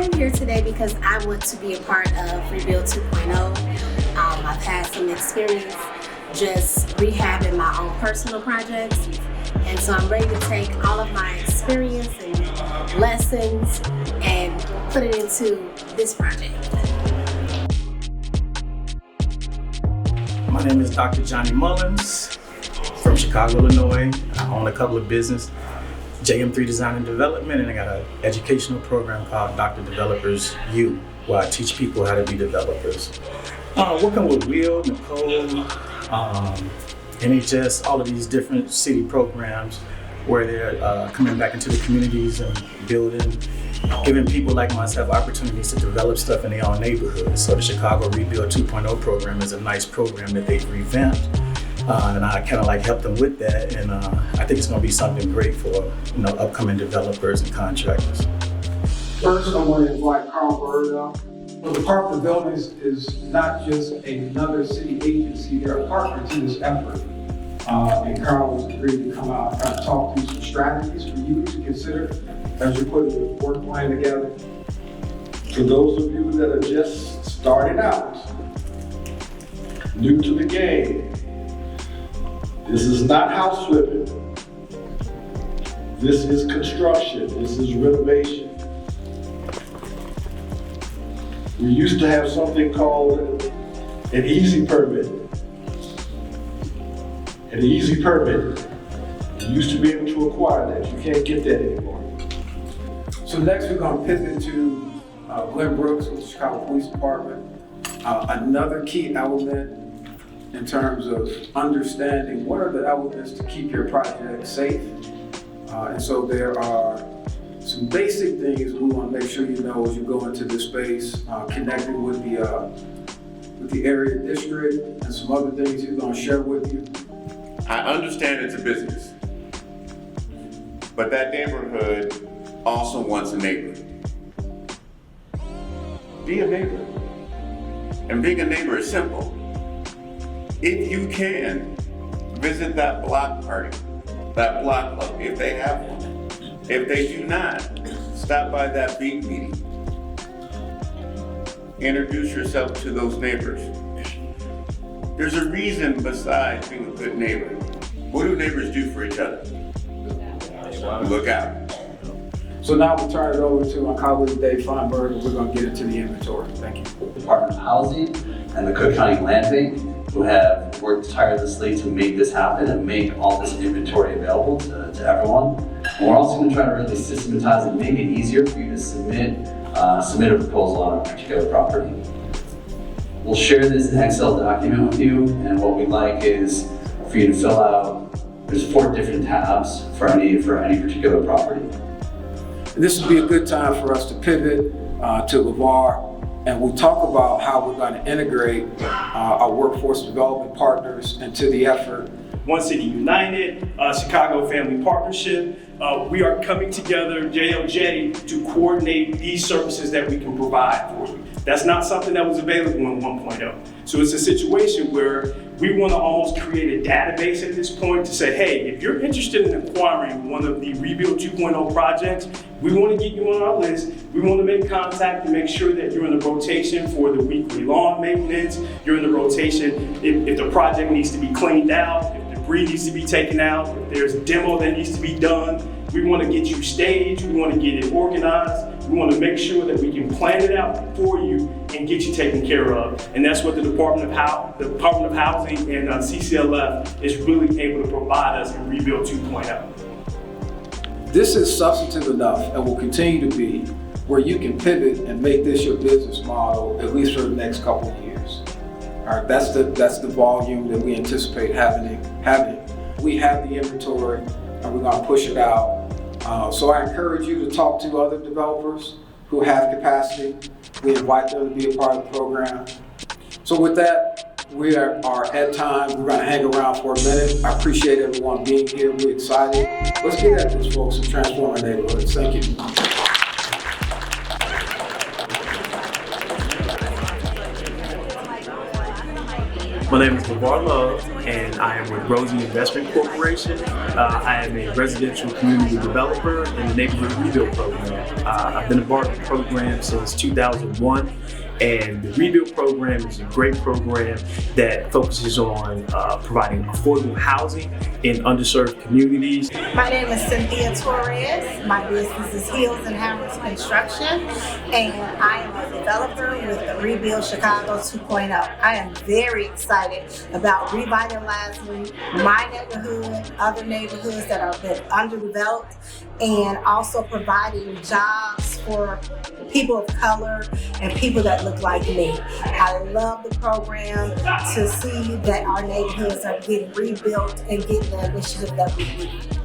I'm here today because I want to be a part of Rebuild 2.0. I've had some experience just rehabbing my own personal projects, and so I'm ready to take all of my experience and lessons and put it into this project. My name is Dr. Johnny Mullins from Chicago, Illinois. I own a couple of businesses, JM3 Design and Development, and I got an educational program called Dr. Developers U, where I teach people how to be developers. Working with Will, Nicole, NHS, all of these different city programs where they're coming back into the communities and building, giving people like myself opportunities to develop stuff in their own neighborhoods. So the Chicago Rebuild 2.0 program is a nice program that they've revamped. And I kind of like help them with that, and I think it's going to be something great for upcoming developers and contractors. First, I want to invite Carl Bird up. The Department of Buildings is not just another city agency; they're a partner to this effort. And Carl has agreed to come out and kind of talk through some strategies for you to consider as you're putting the work plan together. For those of you that are just starting out, new to the game. This is not house flipping. This is construction. This is renovation. We used to have something called an easy permit. An easy permit. You used to be able to acquire that. You can't get that anymore. So next we're going to pivot to Glenn Brooks with the Chicago Police Department. Another key element in terms of understanding what are the elements to keep your project safe. And so there are some basic things we want to make sure you know as you go into this space, connecting with the area district and some other things he's going to share with you. I understand it's a business, but that neighborhood also wants a neighbor. Be a neighbor. And being a neighbor is simple. If you can, visit that block party, that block club, if they have one. If they do not, stop by that beat meeting. Introduce yourself to those neighbors. There's a reason besides being a good neighbor. What do neighbors do for each other? Look out. So now we'll turn it over to my colleague Dave Feinberg, and we're going to get into the inventory. Thank you. Department of Housing and the Cook County Land Bank, who have worked tirelessly to make this happen and make all this inventory available to everyone. And we're also going to try to really systematize and make it easier for you to submit a proposal on a particular property. We'll share this Excel document with you, and what we'd like is for you to fill out, there's 4 different tabs for any particular property. This would be a good time for us to pivot to LeVar, and we'll talk about how we're going to integrate our workforce development partners into the effort. One City United, Chicago Family Partnership. We are coming together, JLJ, to coordinate these services that we can provide for you. That's not something that was available in 1.0. So it's a situation where we want to almost create a database at this point to say, hey, if you're interested in acquiring one of the Rebuild 2.0 projects, we want to get you on our list. We want to make contact to make sure that you're in the rotation for the weekly lawn maintenance. You're in the rotation if the project needs to be cleaned out, if debris needs to be taken out, if there's a demo that needs to be done. We want to get you staged. We want to get it organized. We want to make sure that we can plan it out for you and get you taken care of. And that's what the Department of Housing and CCLF is really able to provide us in Rebuild 2.0. This is substantive enough and will continue to be where you can pivot and make this your business model at least for the next couple of years. All right, that's the volume that we anticipate having. We have the inventory and we're going to push it out. So I encourage you to talk to other developers who have capacity. We invite them to be a part of the program. So with that, we are at time. We're going to hang around for a minute. I appreciate everyone being here. We're excited. Let's get at this, folks, and transform our neighborhoods. Thank you. My name is LeVar Love. and I am with Rosie Investment Corporation. I am a residential community developer in the Neighborhood Rebuild Program. I've been a part of the program since 2001. And the Rebuild program is a great program that focuses on providing affordable housing in underserved communities. My name is Cynthia Torres. My business is Heels and Hammers Construction, and I am a developer with the Rebuild Chicago 2.0. I am very excited about revitalizing my neighborhood, other neighborhoods that are been underdeveloped, and also providing jobs for people of color and people that look like me. I love the program to see that our neighborhoods are getting rebuilt and getting the initiative that we need.